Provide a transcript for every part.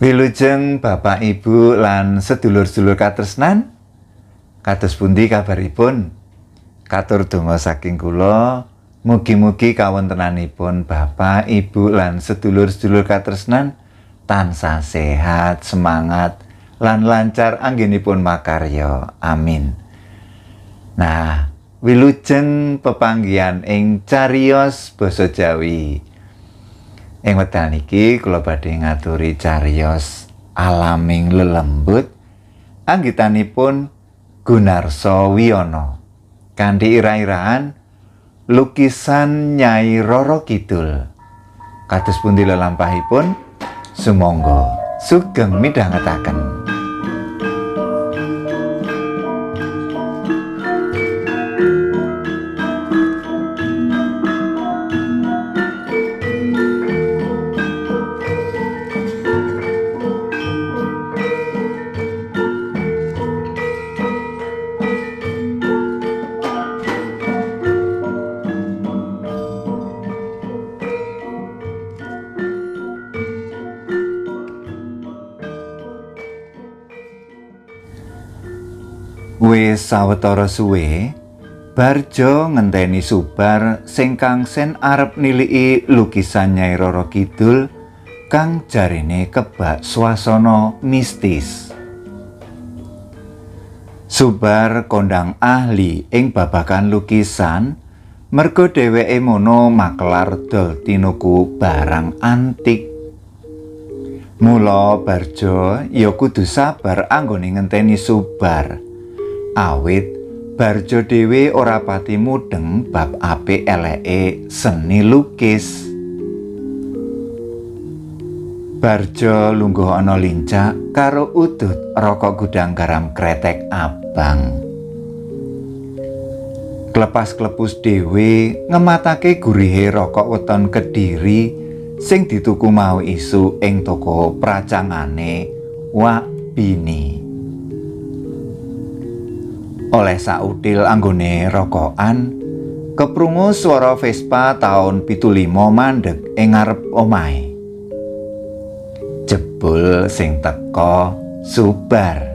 Wilujeng Bapak Ibu lan sedulur-sedulur katresnan, kados pundi kabaripun? Katur donga saking kula, mugi-mugi kawontenanipun Bapak, Ibu lan sedulur-sedulur katresnan tansah sehat, semangat lan lancar anggenipun makarya. Amin. Nah, wilujeng pepanggihan ing cariyos basa Jawi. Ing wekdal niki kula badhe ngaturi cariyos Alaming Lelembut anggitanipun Gunarsa Wiyana kanthi ira-iraan lukisan Nyai Roro Kidul. Kados pundi lelampahipun? Sumangga sugeng midhangetaken. Wis sawetara suwe, Barjo ngenteni Subar sing kangsen arep niliki lukisan Nyai Roro Kidul kang jarene kebak swasana mistis. Subar kondang ahli ing babagan lukisan merga dheweke mono maklar dol tinuku barang antik. Mula Barjo ya kudu sabar anggone ngenteni Subar. Awit Barjo dhewe ora pati mudeng bab apik eleke seni lukis. Barjo lungguh ana lincak karo udut rokok gudang garam kretek abang. Klepas-klepus dhewe ngematake gurihe rokok weton Kediri sing dituku mau isu ing toko pracangane Wak Bini. Oleh sautil anggone rokokan, keprungu swara Vespa taun 75 mandeg ing ngarep omahe. Jebul sing teka Subar.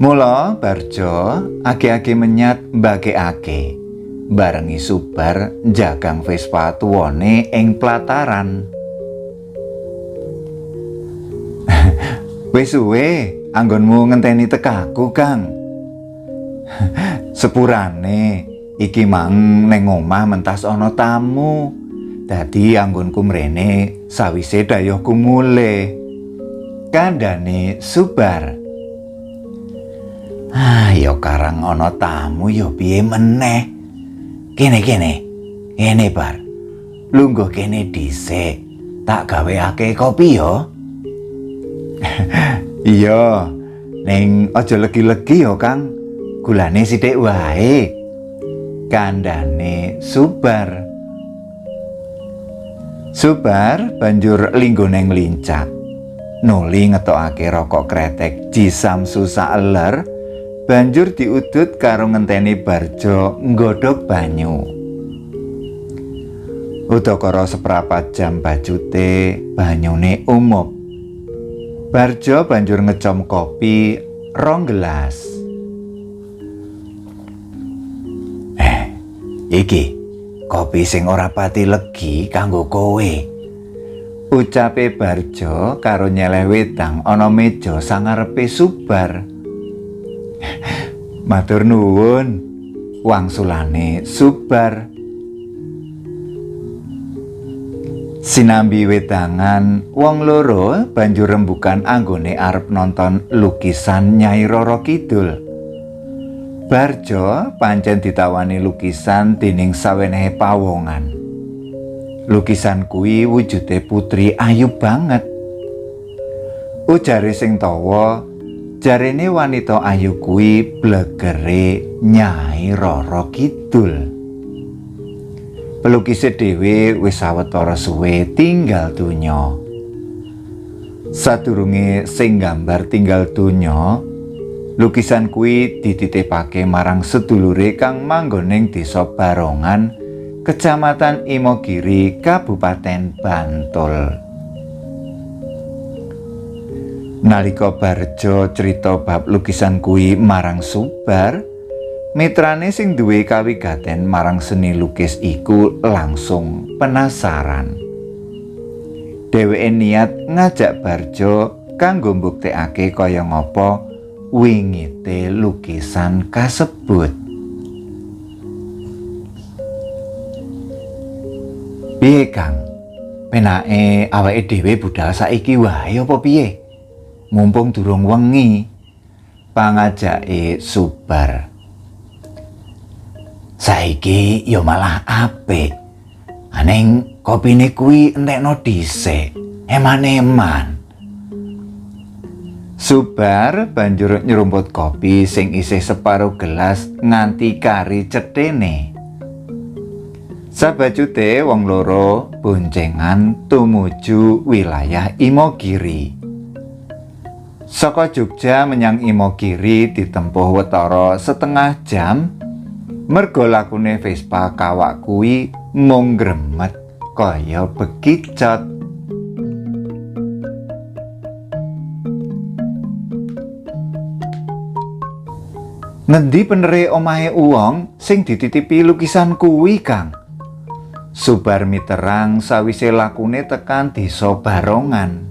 Mula Barjo age-age menyat mbagekake barengi Subar njagang Vespa tuwane ing plataran. Wis suwe anggonmu ngenteni tekaku, Kang. Sepurane iki mang neng omah mentas ana tamu. Dadi anggonku mrene sawise dayohku mule. Kandhane Subar. Ya karang ana tamu ya piye meneh. Kene Bar. Lungguh kene dhisik. Tak gaweake kopi ya. Iya, ning aja legi-legi ya, Kang. Gulane sithik wae. Kandhane Subar. Subar banjur linggo neng lincak. Nuli ngetokake rokok kretek Jisamsu saeler, banjur diudut karo ngenteni Barjo nggodhog banyu. Udakara seprapat jam bajute banyune umup. Barjo banjur ngecom kopi 2 gelas. Iki kopi sing ora pati legi kanggo kowe. Ucape Barjo karo nyeleh wedang ana meja sangarepe Subar. Matur nuwun, wangsulane Subar. Sinambi wedangan, wong loro banjur rembugan anggone arep nonton lukisan Nyai Roro Kidul. Barjo pancen ditawani lukisan dening sawenehe pawongan. Lukisan kuwi wujude putri ayu banget. Ujare sing tawa, jarene wanita ayu kuwi blegere Nyai Roro Kidul. Pelukise dhewe wis sawetara suwe tinggal donya. Sadurunge sing gambar tinggal donya, lukisan kuwi dititipake marang sedulure kang manggon ing Desa Barongan, Kecamatan Imogiri, Kabupaten Bantul. Nalika Barjo crita bab lukisan kuwi marang Subar, mitrane sing duwe kawigaten marang seni lukis iku langsung penasaran. Dheweke niat ngajak Barjo kanggo mbuktekake kaya ngapa wingite lukisan kasebut. Piye Kang? Penake awake dhewe budal saiki wae apa piye? Mumpung durung wengi. Pangajake Subar. Saiki ya malah apik. Aning kopine kuwi entekno dhisik. Eman-eman. Subar banjur nyrumput kopi sing isih separo gelas nganti kari cethene. Sabajute wong loro boncengan tumuju wilayah Imogiri. Saka Jogja menyang Imogiri ditempuh watara setengah jam. Merga lakune Vespa kawak kuwi mung gremet kaya bekicot. Ngendi penere omahe uwong sing dititipi lukisan kuwi, Kang? Subar miterang sawise lakune tekan desa Barongan.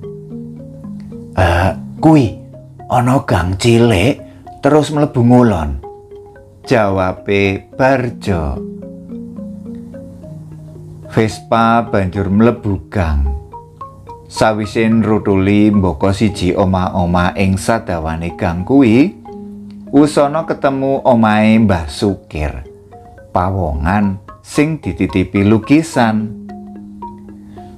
Kuwi ana gang cilik terus mlebu ngulon. Jawabe Barjo. Vespa banjur mlebu gang. Sawise nrutuli mbaka siji omah-omah ing sadawane gang kuwi, usana ketemu omahe Mbah Sukir, pawongan sing dititipi lukisan.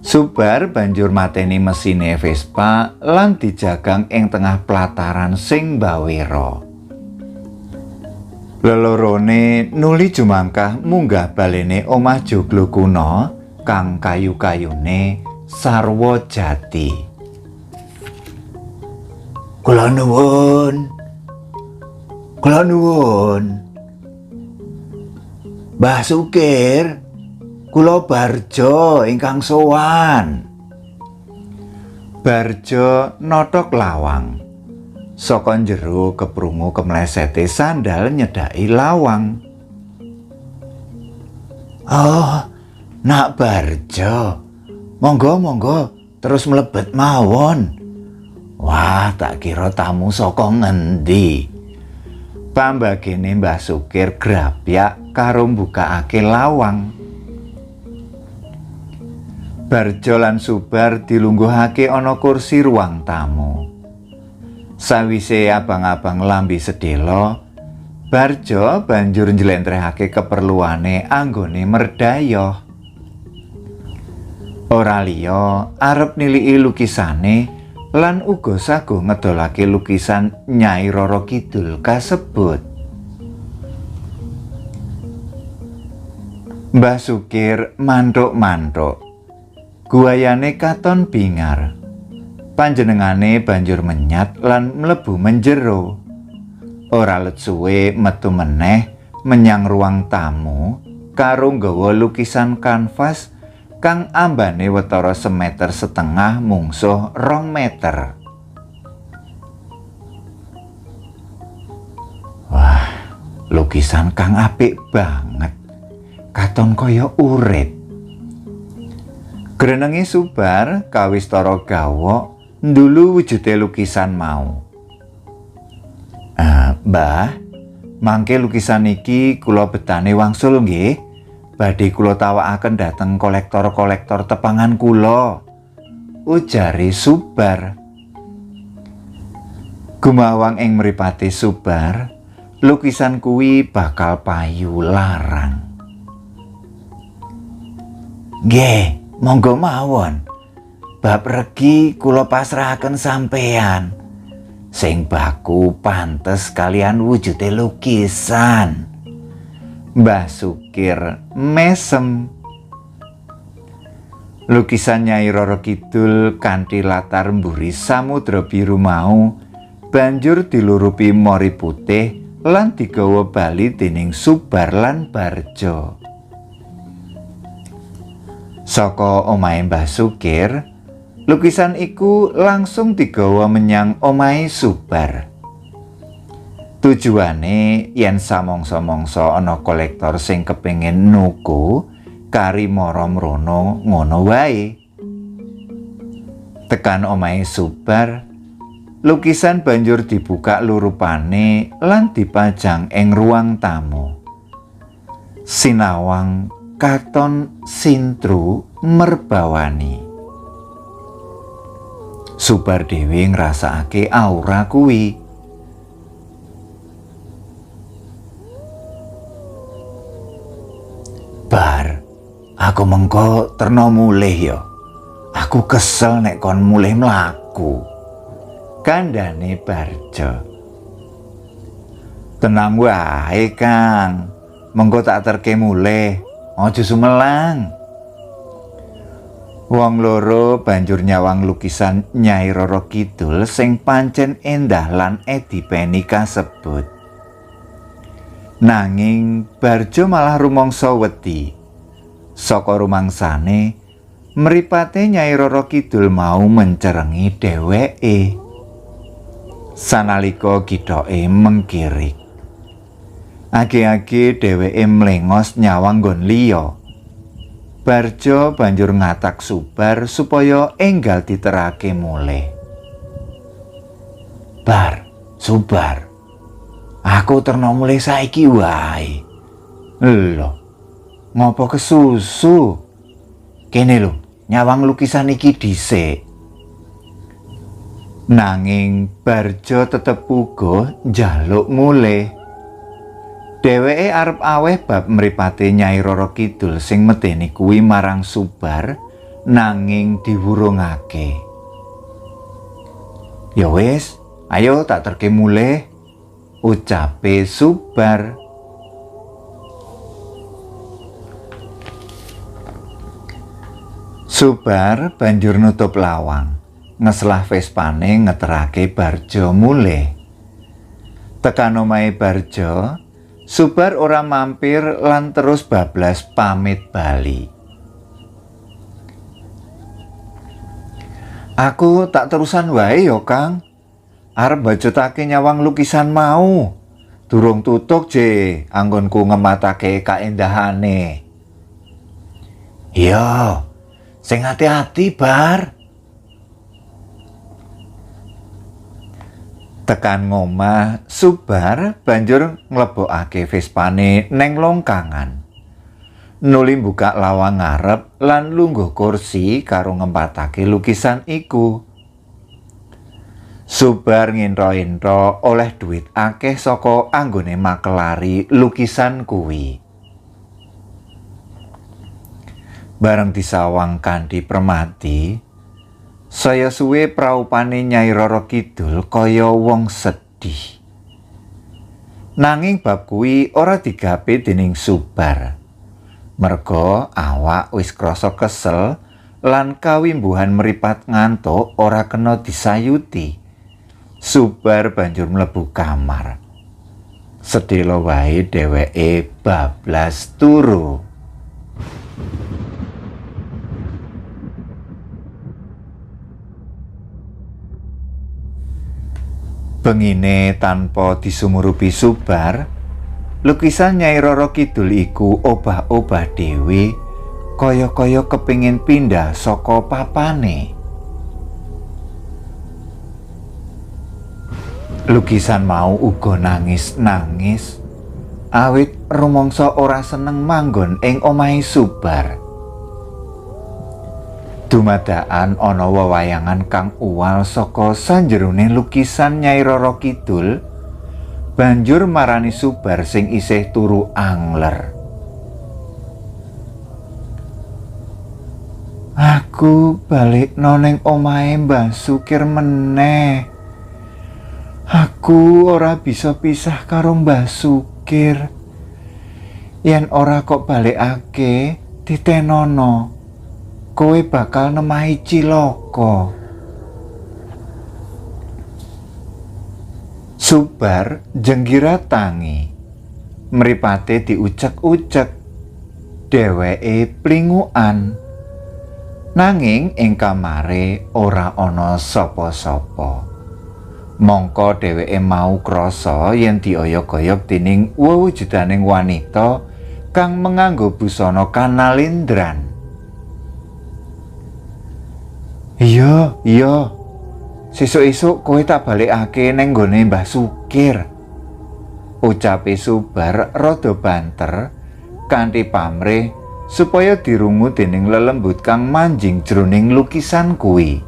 Subar banjur mateni mesine Vespa lan dijagang ing tengah pelataran sing mbawira. Lelorone nuli jumangkah munggah balene omah joglo kuno kang kayu-kayune sarwa jati. Kula nuwun. Mbah Sukir, kula Barjo ingkang sowan. Barjo notok lawang. Saka njero keprungu kemlesete sandal nyedhaki lawang. Oh, Nak Barjo, monggo terus mlebet mawon. Wah, tak kira tamu saka ngendi. Pambagene Mbah Sukir grabyak karo mbukakake lawang. Barjo lan Subar dilungguhake ana kursi ruang tamu. Sawise abang-abang lambi sedhela, Barjo banjur njlentrehake keperluane anggone merdayoh. Ora liya arep niliki lukisane lan uga sago ngedolake lukisan Nyai Roro Kidul kasebut. Mbah Sukir mantuk-mantuk. Guayane katon bingar. Panjenengane banjur menyat lan mlebu menjero. Ora let suwe metu meneh menyang ruang tamu karo nggawa lukisan kanvas kang ambane watara 1,5 meter mungsuh 2 meter. Wah, lukisan kang apik banget. Katon kaya urip. Grenenge Subar kawistara gawok ndulu wujude lukisan mau. Mbah, mangke lukisan iki kula betane wangsul nggih. Badhe kula tawakaken dhateng kolektor-kolektor tepangan kula. Ujare Subar. Gumawang ing mripate Subar, lukisan kuwi bakal payu larang. Nggih, monggo mawon. Bab regi kula pasrahaken sampeyan. Sing baku pantes kalian wujude lukisan. Mbah Sukir mesem. Lukisan Nyai Roro Kidul kanthi latar mburi samudra biru mau banjur dilurupi mori putih lan digawa bali dening Subar lan Barjo. Saka omahe Mbah Sukir, Lukisan iku langsung digawa menyang omahe Subar. Tujuane yen samangsa-mangsa ana kolektor sing kepengin nuku kari mara mrono ngono wae. Tekan omahe Subar, lukisan banjur dibuka lurupane lan dipajang ing ruang tamu. Sinawang katon sintru merbawani. Subar dhewe ngrasakake aura kuwi. Bar, aku mengko terno mulih ya. Aku kesel nek kon mulih mlaku. Kandhane Barjo. Tenang wae, Kang. Mengko tak terke mulih. Aja sumelang. Wong loro banjur nyawang lukisan Nyai Roro Kidul sing pancen endah lan edipeni kasebut. Nanging Barjo malah rumangsa wedi. Saka rumangsane mripate Nyai Roro Kidul mau mencerengi dheweke. Sanalika githoke mengkirik, age-age dheweke mlengos nyawang nggon liya. Barjo banjur ngatak Subar supaya enggal diterake mulih. Bar, Subar, aku terno mulih saiki wae. Lho, ngopo kesusu? Kene lho, nyawang lukisan iki dhisik. Nanging Barjo tetep uga njaluk mulih. Dheweke arep aweh bab mripate Nyai Roro Kidul sing medeni kuwi marang Subar, nanging diwurungake. Ya wis, ayo tak terke mulih, ucape Subar. Subar banjur nutup lawang, ngeslah Vespane ngeterake Barjo mulih. Tekan omahe Barjo, Subar ora mampir lan terus bablas pamit bali. Aku tak terusan wae ya, Kang. Arep bajutake nyawang lukisan mau. Durung tutuk je anggonku ngematake kaendahane. Iya, sing hati-hati, Bar. Tekan ngomah, Subar banjur nglebokake Vespane neng longkangan. Nuli buka lawang ngarep lan lungguh kursi karo ngempatake lukisan iku. Subar ngintro-intro oleh duit akeh saka anggone makelari lukisan kuwi. Bareng disawang kanthi permati, saya suwe praupane Nyai Roro Kidul kaya wong sedih. Nanging bab kuwi ora digape dening Subar. Merga awak wis krasa kesel lan kawimbuhan mripat ngantuk ora kena disayuti. Subar banjur mlebu kamar. Sedhela wae dheweke bablas turu. Bengine tanpa disumurupi Subar, lukisan Nyai Roro Kidul iku obah-obah dhewe kaya-kaya kepingin pindah saka papane. Lukisan mau uga nangis-nangis awit rumangsa ora seneng manggon ing omahe Subar. Dumadakan ana wewayangan kang uwal saka sanjerone lukisan Nyai Roro Kidul, banjur marani Subar sing isih turu angler. Aku balik noneng omahe Mbah Sukir meneh. Aku ora bisa pisah karo Mbah Sukir. Yen ora kok balekake ditenono, kowe bakal nemahi cilaka. Subar jenggira tangi, mripate diucek-ucek. Dheweke plingukan. Nanging ing kamare ora ana sapa-sapa. Mongko dheweke mau krasa yen dioyok-oyok dening wewujudaning wanita kang menganggo busana kanalindran. Iya, sesuk-esuk kowe tak balekake neng nggone Mbah Sukir. Ucape Subar rada banter kanthi pamrih supaya dirungu dening lelembut kang manjing jroning lukisan kuwi.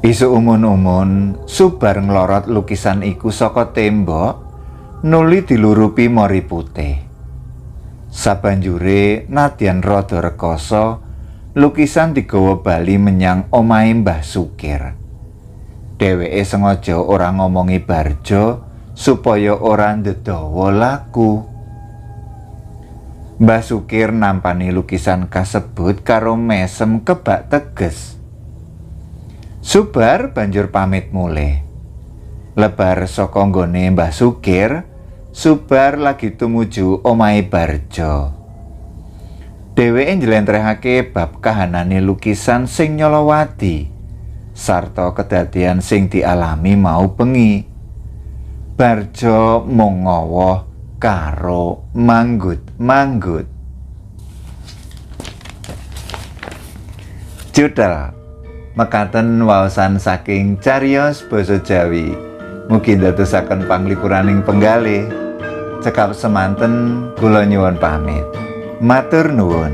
Isuk umun-umun Subar nglorot lukisan iku saka tembok nuli dilurupi mori putih. Sabanjure nadyan rada rekoso, lukisan digawa bali menyang omahe Mbah Sukir. Dheweke sengaja ora ngomongi Barjo supaya ora ndedawa laku. Mbah Sukir nampani lukisan kasebut karo mesem kebak teges. Subar banjur pamit mulih. Lebar saka nggone Mbah Sukir, Subar lagi tumuju omahe Barjo. Dheweke njlentrehake bab kahanane lukisan sing nyolowati sarta kedadian sing dialami mau bengi. Barjo mung ngowoh karo manggut-manggut. Judul mekaten waosan saking cariyos basa Jawi. Mugi ndadosaken panglipuraning penggalih. Cekap semanten kula nyuwun pamit. Matur nuwun.